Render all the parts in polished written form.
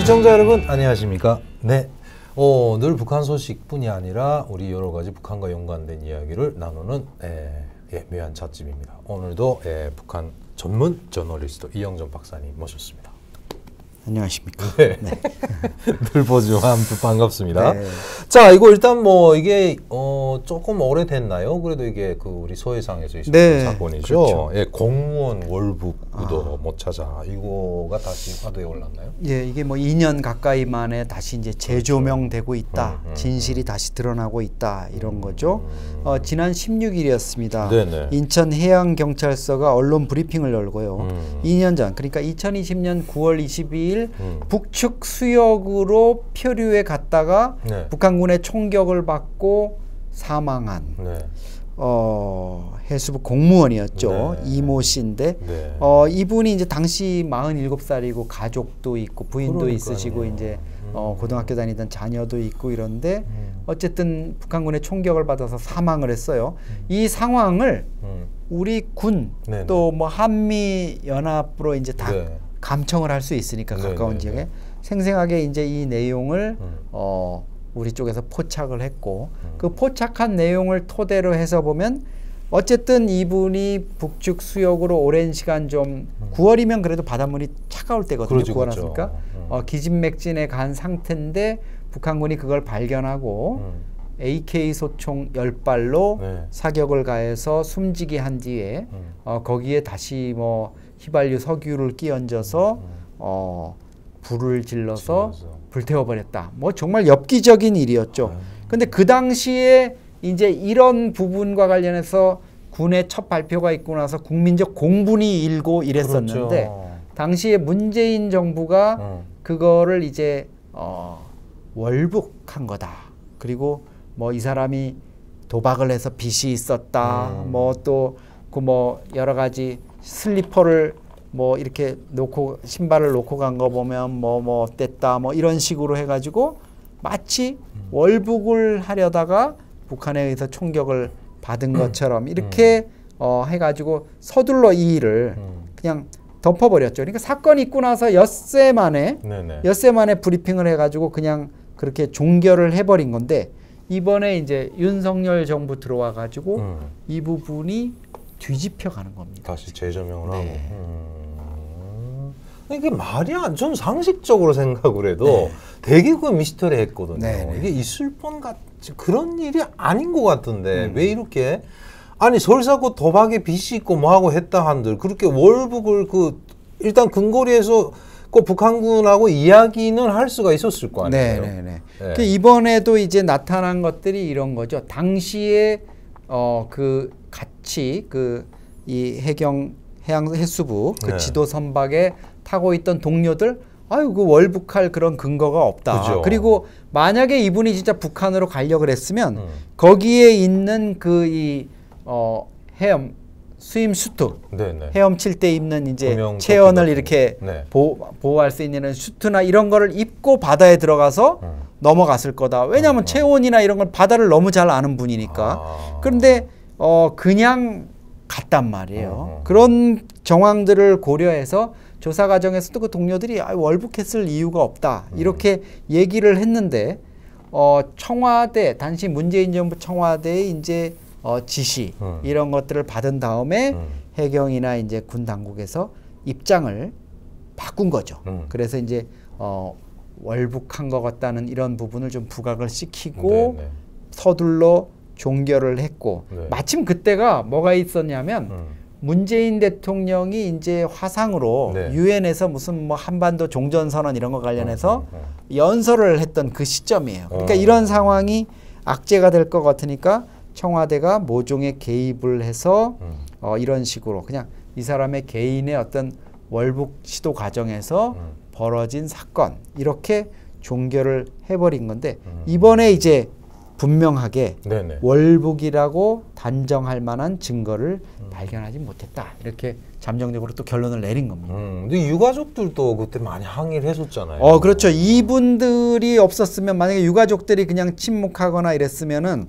시청자 여러분 안녕하십니까? 네, 늘 북한 소식뿐이 아니라 우리 여러 가지 북한과 연관된 이야기를 나누는 묘한 찻집입니다. 오늘도 북한 전문 저널리스트 이영전 박사님 모셨습니다. 안녕하십니까? 네. 네. 늘 보지만 반갑습니다. 네. 자, 이거 일단 뭐 이게 조금 오래됐나요? 그래도 이게 그 우리 서해상에서 있었던 네. 사건이죠. 그렇죠. 예, 공무원 월북 우도 못 찾아 이거가 다시 화두에 올랐나요? 예, 이게 뭐 2년 가까이 만에 다시 이제 재조명되고 있다. 진실이 다시 드러나고 있다. 이런 거죠. 지난 16일이었습니다. 네네. 인천해양경찰서가 언론 브리핑을 열고요. 2년 전, 그러니까 2020년 9월 22일 북측 수역으로 표류에 갔다가 네. 북한군의 총격을 받고 사망한 네. 해수부 공무원이었죠. 네. 이모 씨인데 네. 이분이 이제 당시 47살이고 가족도 있고 부인도 그러니까요. 있으시고 이제 고등학교 다니던 자녀도 있고 이런데 어쨌든 북한군의 총격을 받아서 사망을 했어요. 이 상황을 우리 군 또 뭐 한미 연합으로 이제 다 네. 감청을 할 수 있으니까 가까운 네. 지역에 생생하게 이제 이 내용을 우리 쪽에서 포착을 했고 그 포착한 내용을 토대로 해서 보면 어쨌든 이분이 북측 수역으로 오랜 시간 좀 9월이면 그래도 바닷물이 차가울 때거든요. 그렇죠, 9월 왔으니까 기진맥진에 간 상태인데 북한군이 그걸 발견하고 AK 소총 10발로 네. 사격을 가해서 숨지게 한 뒤에 거기에 다시 뭐 휘발유 석유를 끼얹어서 불을 질러서 불태워버렸다. 뭐 정말 엽기적인 일이었죠. 근데 그 당시에 이제 이런 부분과 관련해서 군의 첫 발표가 있고 나서 국민적 공분이 일고 이랬었는데 그렇죠. 당시에 문재인 정부가 그거를 이제 월북한 거다. 그리고 뭐 이 사람이 도박을 해서 빚이 있었다. 뭐 또 그 뭐 여러 가지 슬리퍼를 뭐 이렇게 놓고 신발을 놓고 간 거 보면 뭐 어땠다 뭐 이런 식으로 해가지고 마치 월북을 하려다가 북한에 의해서 총격을 받은 것처럼 이렇게 해가지고 서둘러 이 일을 그냥 덮어버렸죠. 그러니까 사건이 있고 나서 엿새 만에 브리핑을 해가지고 그냥 그렇게 종결을 해버린 건데 이번에 이제 윤석열 정부 들어와가지고 이 부분이 뒤집혀 가는 겁니다. 다시 재조명을 네. 하고. 이게 말이 안, 좀 상식적으로 생각을 해도 네. 되게 그 미스터리했거든요. 네. 이게 있을 뻔 같지 그런 일이 아닌 것 같은데 왜 이렇게 아니 설사고 도박에 빚이 있고 뭐 하고 했다 한들 그렇게 월북을 그 일단 근거리에서 그 북한군하고 이야기는 할 수가 있었을 거 아니에요. 네. 그 이번에도 이제 나타난 것들이 이런 거죠. 당시에 그 같이 그 이 해양 해수부 그 지도 선박에 타고 있던 동료들 아유 그 월북할 그런 근거가 없다. 그죠. 그리고 만약에 이분이 진짜 북한으로 가려고 했으면 거기에 있는 그 이 헤엄 스임 슈트 헤엄칠 때 입는 이제 체온을 이렇게 보호할 수 있는 슈트나 이런 거를 입고 바다에 들어가서 넘어갔을 거다. 왜냐하면 체온이나 이런 걸 바다를 너무 잘 아는 분이니까. 그런데 그냥 갔단 말이에요. 그런 정황들을 고려해서 조사 과정에서도 그 동료들이 월북했을 이유가 없다. 이렇게 얘기를 했는데 청와대 당시 문재인 정부 청와대의 이제 지시 이런 것들을 받은 다음에 해경이나 이제 군 당국에서 입장을 바꾼 거죠. 그래서 이제 월북한 것 같다는 이런 부분을 좀 부각을 시키고 서둘러 종결을 했고 마침 그때가 뭐가 있었냐면 문재인 대통령이 이제 화상으로 유엔에서 무슨 뭐 한반도 종전선언 이런 거 관련해서 연설을 했던 그 시점이에요. 그러니까 이런 상황이 악재가 될 것 같으니까 청와대가 모종의 개입을 해서 이런 식으로 그냥 이 사람의 개인의 어떤 월북 시도 과정에서 벌어진 사건 이렇게 종결을 해버린 건데 이번에 이제 분명하게 월북이라고 단정할 만한 증거를 발견하지 못했다. 이렇게 잠정적으로 또 결론을 내린 겁니다. 근데 유가족들도 그때 많이 항의를 했었잖아요. 그렇죠. 이분들이 없었으면 만약에 유가족들이 그냥 침묵하거나 이랬으면은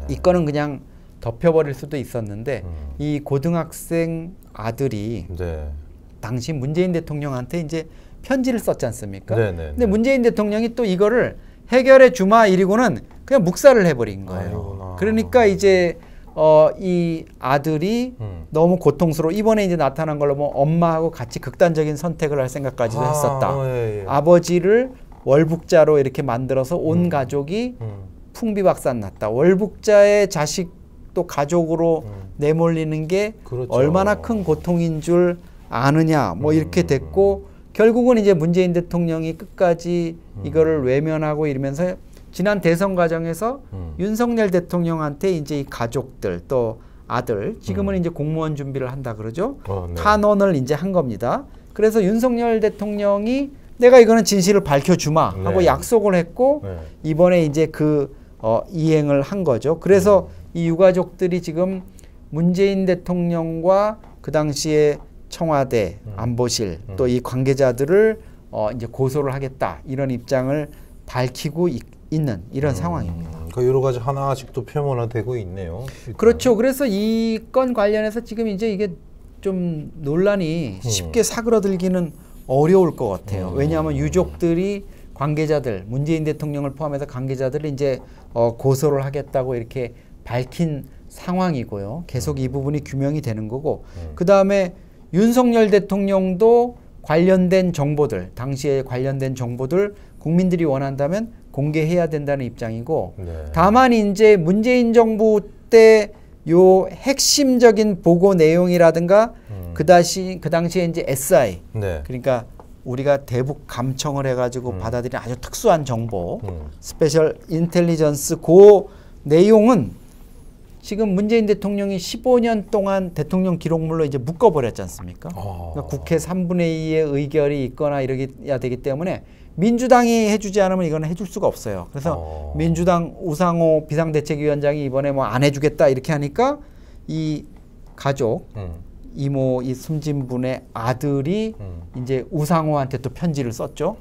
이 건은 그냥 덮여버릴 수도 있었는데 이 고등학생 아들이 당시 문재인 대통령한테 이제 편지를 썼지 않습니까? 네네. 근데 문재인 대통령이 또 이거를 해결해 주마 이리고는 그냥 묵살을 해버린 거예요. 아이고나. 그러니까 이제 이 아들이 너무 고통스러워. 이번에 이제 나타난 걸로 뭐 엄마하고 같이 극단적인 선택을 할 생각까지도 했었다. 예. 아버지를 월북자로 이렇게 만들어서 온 가족이 풍비박산 났다. 월북자의 자식도 가족으로 내몰리는 게 그렇죠. 얼마나 큰 고통인 줄 아느냐. 뭐 이렇게 됐고 결국은 이제 문재인 대통령이 끝까지 이거를 외면하고 이러면서 지난 대선 과정에서 윤석열 대통령한테 이제 이 가족들 또 아들 지금은 이제 공무원 준비를 한다 그러죠. 네. 탄원을 이제 한 겁니다. 그래서 윤석열 대통령이 내가 이거는 진실을 밝혀주마 하고 네. 약속을 했고 네. 이번에 이제 그 이행을 한 거죠. 그래서 이 유가족들이 지금 문재인 대통령과 그 당시에 청와대 안보실 또 이 관계자들을 이제 고소를 하겠다 이런 입장을 밝히고 있는 이런 상황입니다. 그 여러 가지 하나씩 또 표면화되고 있네요. 일단. 그렇죠. 그래서 이 건 관련해서 지금 이제 이게 좀 논란이 쉽게 사그러들기는 어려울 것 같아요. 왜냐하면 유족들이 관계자들, 문재인 대통령을 포함해서 관계자들을 이제 고소를 하겠다고 이렇게 밝힌 상황이고요. 계속 이 부분이 규명이 되는 거고, 그 다음에 윤석열 대통령도 관련된 정보들, 당시에 관련된 정보들 국민들이 원한다면 공개해야 된다는 입장이고, 네. 다만 이제 문재인 정부 때 요 핵심적인 보고 내용이라든가 그 당시에 이제 SI, 네. 그러니까 우리가 대북 감청을 해가지고 받아들인 아주 특수한 정보, 스페셜 인텔리전스 그 내용은 지금 문재인 대통령이 15년 동안 대통령 기록물로 이제 묶어버렸지 않습니까? 그러니까 국회 3분의 2의 의결이 있거나 이러야 되기 때문에 민주당이 해주지 않으면 이거는 해줄 수가 없어요. 그래서 민주당 우상호 비상대책위원장이 이번에 뭐 안 해주겠다 이렇게 하니까 이 가족, 이모, 이 숨진 분의 아들이 이제 우상호한테 또 편지를 썼죠.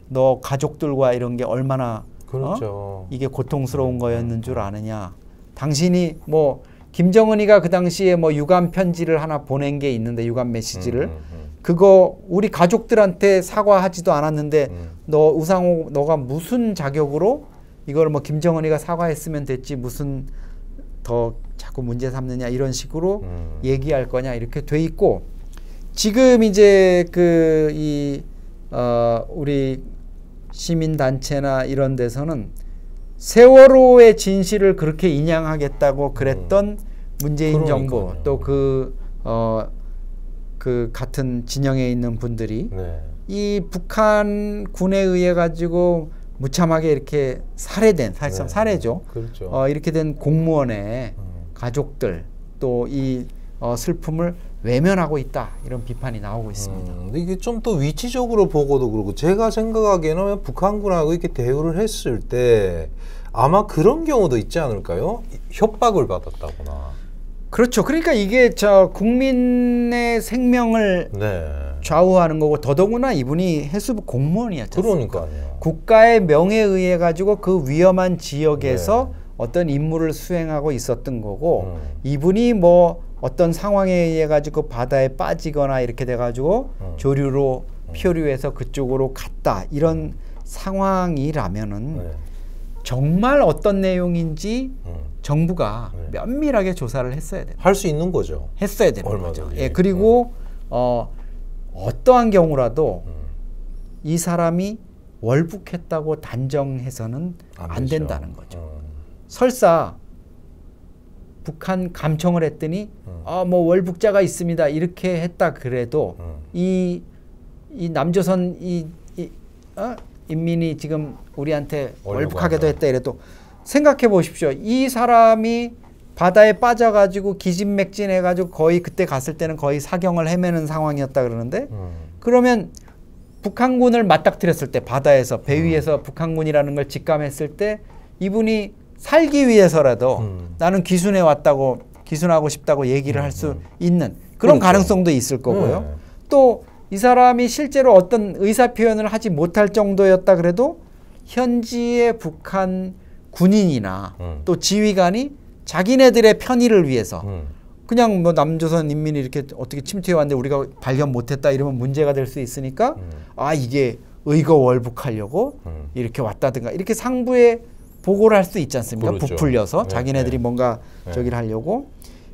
너 가족들과 이런 게 얼마나 그렇죠. 이게 고통스러운 거였는 줄 아느냐. 당신이 뭐 김정은이가 그 당시에 뭐 유감 편지를 하나 보낸 게 있는데 유감 메시지를 그거 우리 가족들한테 사과하지도 않았는데 너 우상호 너가 무슨 자격으로 이걸 뭐 김정은이가 사과했으면 됐지 무슨 더 자꾸 문제 삼느냐 이런 식으로 얘기할 거냐 이렇게 돼 있고 지금 이제 우리 시민단체나 이런 데서는 세월호의 진실을 그렇게 인양하겠다고 그랬던 문재인 정부 또 그 같은 진영에 있는 분들이 이 북한군에 의해 가지고 무참하게 이렇게 살해된 사실상 살해죠. 그렇죠. 이렇게 된 공무원의 가족들 또 이 슬픔을 외면하고 있다 이런 비판이 나오고 있습니다. 이게 좀 또 위치적으로 보고도 그렇고 제가 생각하기에는 북한군하고 이렇게 대우를 했을 때 아마 그런 경우도 있지 않을까요? 협박을 받았다거나. 그렇죠. 그러니까 이게 국민의 생명을 좌우하는 거고 더더구나 이분이 해수부 공무원이었죠. 그러니까요. 국가의 명예에 의해 가지고 그 위험한 지역에서 어떤 임무를 수행하고 있었던 거고 이분이 뭐 어떤 상황에 의해 가지고 바다에 빠지거나 이렇게 돼 가지고 조류로 표류해서 그쪽으로 갔다 이런 상황이라면은 정말 어떤 내용인지 정부가 면밀하게 조사를 했어야 돼요. 할 수 있는 거죠. 했어야 되는 거죠. 예, 그리고 어떠한 경우라도 이 사람이 월북했다고 단정해서는 안 된다는 거죠. 설사 북한 감청을 했더니 뭐 월북자가 있습니다 이렇게 했다 그래도 이 남조선 인민이 지금 우리한테 월북하게도 했다 이래도 생각해 보십시오. 이 사람이 바다에 빠져가지고 기진맥진해가지고 거의 그때 갔을 때는 거의 사경을 헤매는 상황이었다 그러는데 그러면 북한군을 맞닥뜨렸을 때 바다에서 배 위에서 북한군이라는 걸 직감했을 때 이분이 살기 위해서라도 나는 귀순해 왔다고 귀순하고 싶다고 얘기를 할 수 있는 그런 가능성도 있을 거고요. 또 이 사람이 실제로 어떤 의사표현을 하지 못할 정도였다 그래도 현지의 북한 군인이나 또 지휘관이 자기네들의 편의를 위해서 그냥 뭐 남조선 인민이 이렇게 어떻게 침투해 왔는데 우리가 발견 못했다 이러면 문제가 될 수 있으니까 아 이게 의거월북하려고 이렇게 왔다든가 이렇게 상부에 보고를 할 수 있지 않습니까? 그렇죠. 부풀려서 자기네들이 뭔가 저기를 하려고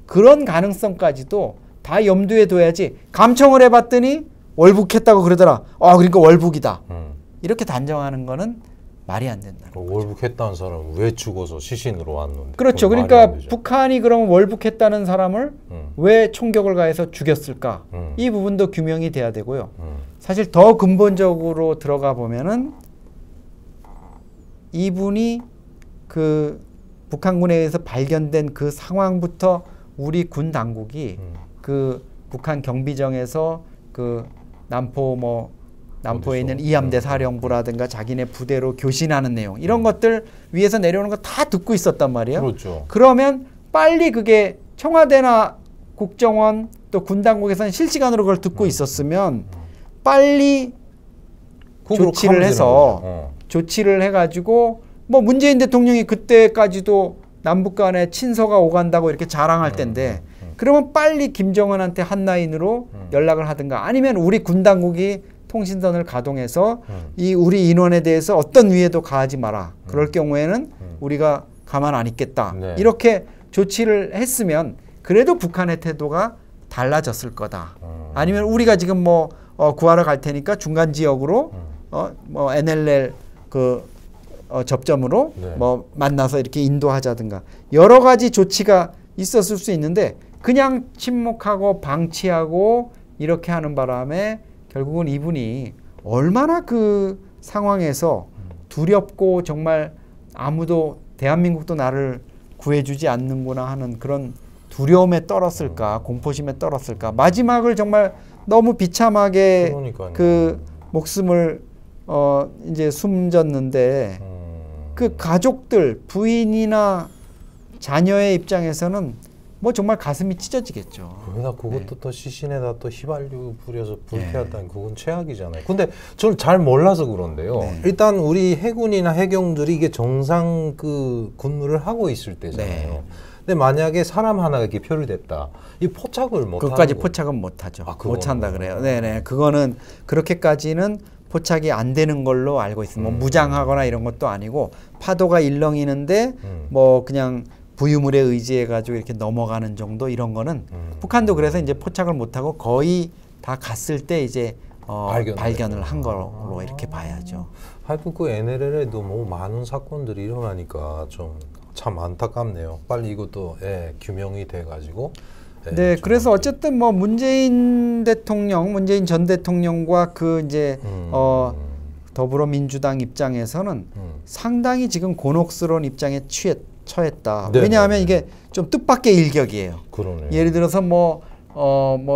그런 가능성까지도 다 염두에 둬야지. 감청을 해봤더니 월북했다고 그러더라. 아 그러니까 월북이다. 이렇게 단정하는 거는 말이 안 된다. 월북했다는 사람은 왜 죽어서 시신으로 왔는데? 그렇죠. 그러니까 북한이 그러면 월북했다는 사람을 왜 총격을 가해서 죽였을까? 이 부분도 규명이 돼야 되고요. 사실 더 근본적으로 들어가 보면은 이분이 그 북한군에 의해서 발견된 그 상황부터 우리 군 당국이 그 북한 경비정에서 그 남포에 있는 이함대 사령부라든가 자기네 부대로 교신하는 내용 이런 것들 위에서 내려오는 거 다 듣고 있었단 말이에요. 그렇죠. 그러면 빨리 그게 청와대나 국정원 또 군 당국에서는 실시간으로 그걸 듣고 있었으면 빨리 조치를 해서 조치를 해가지고 뭐 문재인 대통령이 그때까지도 남북 간에 친서가 오간다고 이렇게 자랑할 텐데 그러면 빨리 김정은한테 핫라인으로 연락을 하든가 아니면 우리 군 당국이 통신선을 가동해서 이 우리 인원에 대해서 어떤 위해도 가하지 마라. 그럴 경우에는 우리가 가만 안 있겠다. 네. 이렇게 조치를 했으면 그래도 북한의 태도가 달라졌을 거다. 아니면 우리가 지금 뭐 구하러 갈 테니까 중간 지역으로 뭐 NLL 접점으로 네. 뭐 만나서 이렇게 인도하자든가 여러 가지 조치가 있었을 수 있는데 그냥 침묵하고 방치하고 이렇게 하는 바람에 결국은 이분이 얼마나 그 상황에서 두렵고 정말 아무도 대한민국도 나를 구해주지 않는구나 하는 그런 두려움에 떨었을까 공포심에 떨었을까 마지막을 정말 너무 비참하게 그러니까요. 그 목숨을 이제 숨졌는데 그 가족들 부인이나 자녀의 입장에서는 뭐 정말 가슴이 찢어지겠죠. 그러나 그것도 네. 또 시신에다 또 휘발유 뿌려서 불태웠다니 네. 그건 최악이잖아요. 근데 저는 잘 몰라서 그런데요. 네. 일단 우리 해군이나 해경들이 이게 정상 그 근무를 하고 있을 때잖아요. 네. 근데 만약에 사람 하나가 이렇게 표류됐다. 이 포착을 못 그것까지 포착은 못 하죠. 못 한다 그래요. 네네. 그거는 그렇게까지는 포착이 안 되는 걸로 알고 있습니다. 뭐 무장하거나 이런 것도 아니고 파도가 일렁이는데 뭐 그냥 부유물에 의지해가지고 이렇게 넘어가는 정도 이런 거는 북한도 그래서 이제 포착을 못하고 거의 다 갔을 때 이제 발견을 한 걸로 이렇게 봐야죠. 하여튼 그 NLL에도 뭐 많은 사건들이 일어나니까 좀 참 안타깝네요. 빨리 이것도 규명이 돼가지고. 네, 그래서 어쨌든 뭐 문재인 전 대통령과 그 이제 더불어민주당 입장에서는 상당히 지금 곤혹스러운 입장에 처했다. 네, 왜냐하면 네. 이게 좀 뜻밖의 일격이에요. 그러네요. 예를 들어서 뭐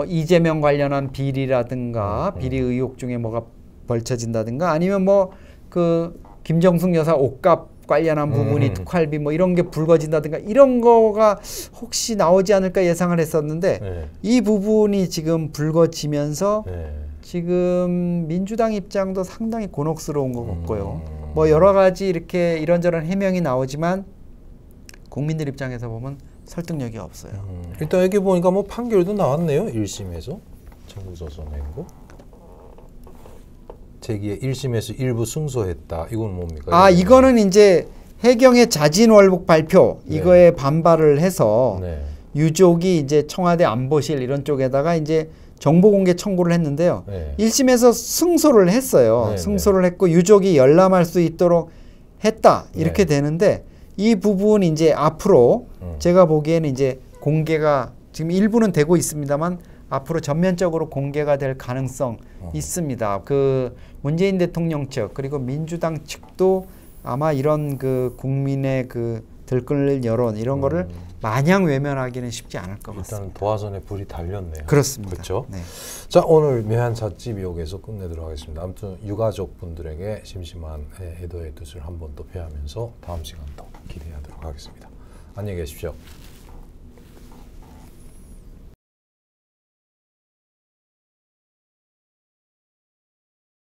이재명 관련한 비리라든가 비리 의혹 중에 뭐가 벌쳐진다든가 아니면 뭐 그 김정숙 여사 옷값 관련한 부분이 특활비 뭐 이런 게 불거진다든가 이런 거가 혹시 나오지 않을까 예상을 했었는데 네. 이 부분이 지금 불거지면서 네. 지금 민주당 입장도 상당히 곤혹스러운 것 같고요. 뭐 여러 가지 이렇게 이런저런 해명이 나오지만 국민들 입장에서 보면 설득력이 없어요. 일단 여기 보니까 뭐 판결도 나왔네요. 1심에서 전국조선행고 제기에 1심에서 일부 승소했다. 이건 뭡니까? 이거는 이제 해경의 자진 월북 발표 네. 이거에 반발을 해서 네. 유족이 이제 청와대 안보실 이런 쪽에다가 이제 정보 공개 청구를 했는데요. 네. 1심에서 승소를 했어요. 네, 승소를 했고 유족이 열람할 수 있도록 했다. 이렇게 네. 되는데 이 부분 이제 앞으로 제가 보기에는 이제 공개가 지금 일부는 되고 있습니다만 앞으로 전면적으로 공개가 될 가능성 있습니다. 그 문재인 대통령 측 그리고 민주당 측도 아마 이런 그 국민의 그 들끓는 여론 이런 거를 마냥 외면하기는 쉽지 않을 것 같습니다. 일단 도화선에 불이 달렸네요. 그렇습니다. 그렇죠. 네. 자 오늘 매한 잣집 여기서 끝내도록 하겠습니다. 아무튼 유가족 분들에게 심심한 애도의 뜻을 한 번 더 표하면서 다음 시간 더 기대하도록 하겠습니다. 안녕히 계십시오.